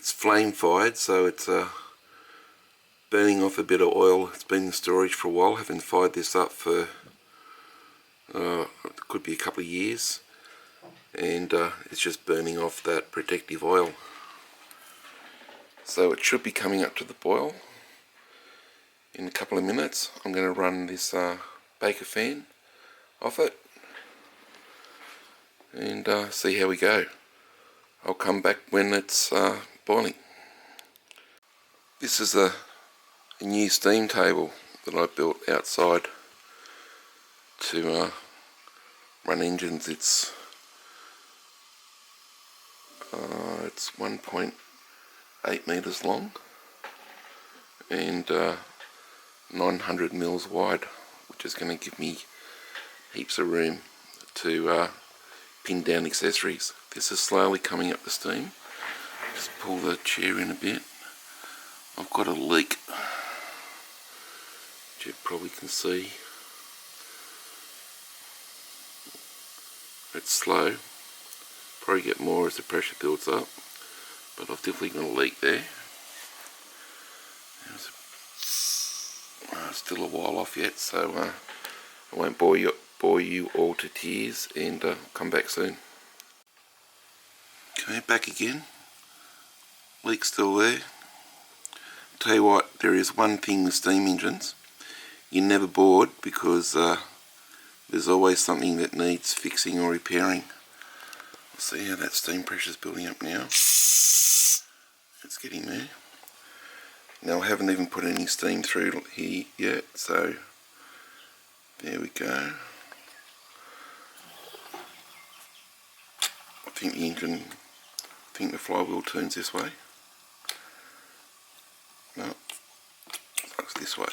it's flame fired, so it's burning off a bit of oil. It's been in storage for a while. Haven't fired this up for it could be a couple of years, and it's just burning off that protective oil. So it should be coming up to the boil in a couple of minutes. I'm going to run this baker fan off it and see how we go. I'll come back when it's boiling. This is a new steam table that I built outside to run engines. It's 1.8 meters long and 900 mils wide, which is going to give me heaps of room to pin down accessories. This is slowly coming up the steam. Just pull the chair in a bit. I've got a leak, which you probably can see. It's slow. Probably get more as the pressure builds up, but I've definitely got a leak there. Still a while off yet, so I won't bore you all to tears, and come back soon. Okay, back again. Leak still there. Tell you what, there is one thing with steam engines. You're never bored because there's always something that needs fixing or repairing. We'll see how that steam pressure is building up now. It's getting there. Now I haven't even put any steam through here yet, so there we go. I think the flywheel turns this way. No, it's this way.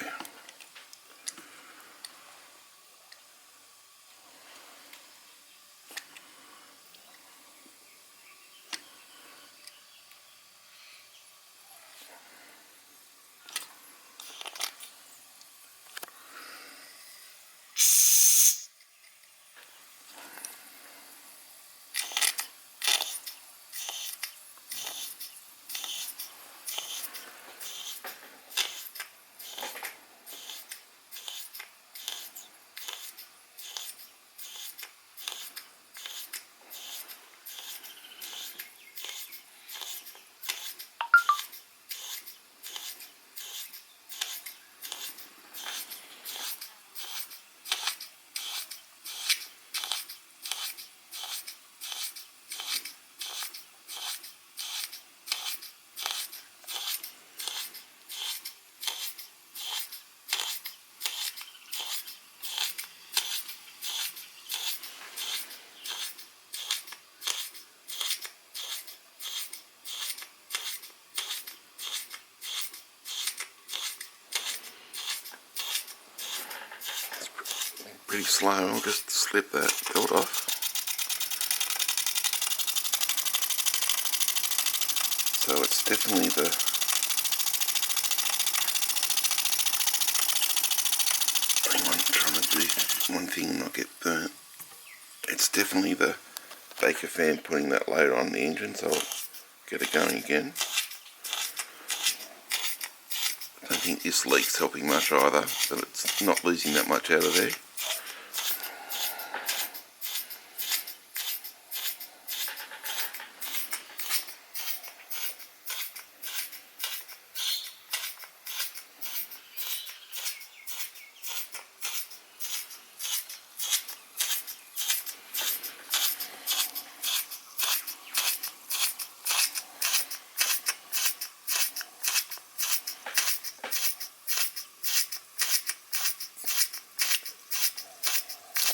Pretty slow. I'll just slip that belt off. So it's definitely hang on, I'm trying to do one thing and not get burnt. It's definitely the baker fan putting that load on the engine, so I'll get it going again. I don't think this leak's helping much either, but it's not losing that much out of there.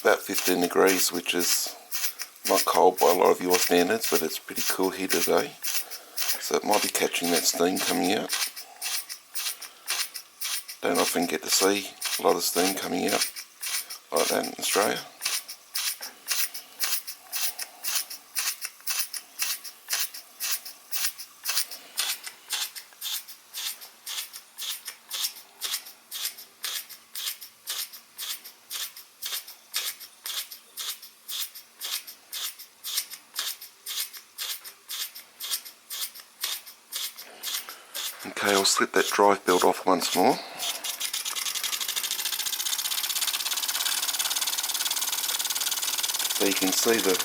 About 15 degrees, which is not cold by a lot of your standards, but it's pretty cool here today, so it might be catching that steam coming out. Don't often get to see a lot of steam coming out like that in Australia. Okay, I'll slip that drive belt off once more. So you can see the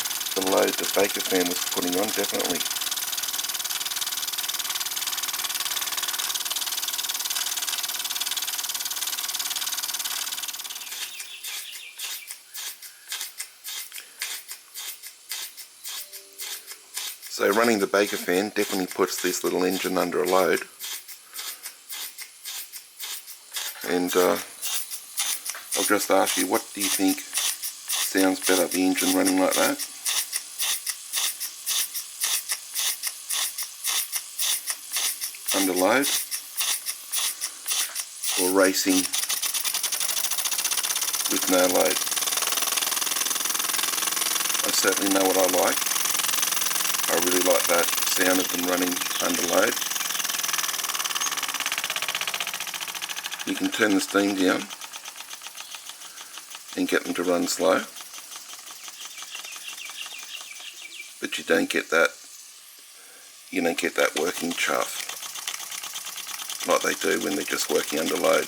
load the baker fan was putting on, definitely. So running the baker fan definitely puts this little engine under a load. And I'll just ask you, what do you think sounds better, the engine running like that, under load, or racing with no load? I certainly know what I like. I really like that sound of them running under load. You can turn the steam down and get them to run slow, but you don't get that working chuff like they do when they're just working under load.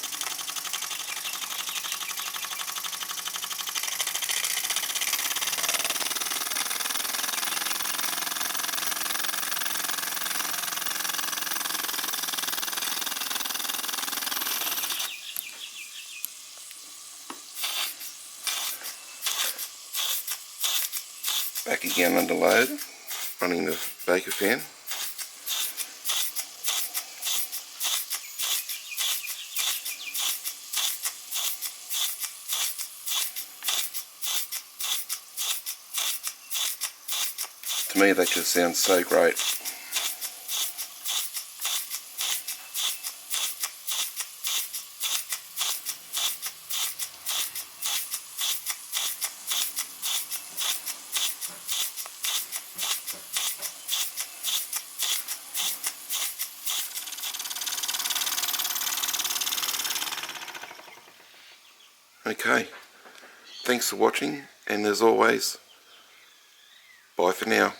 Back again under load, running the baker fan. To me that just sounds so great. Okay, thanks for watching, and as always, bye for now.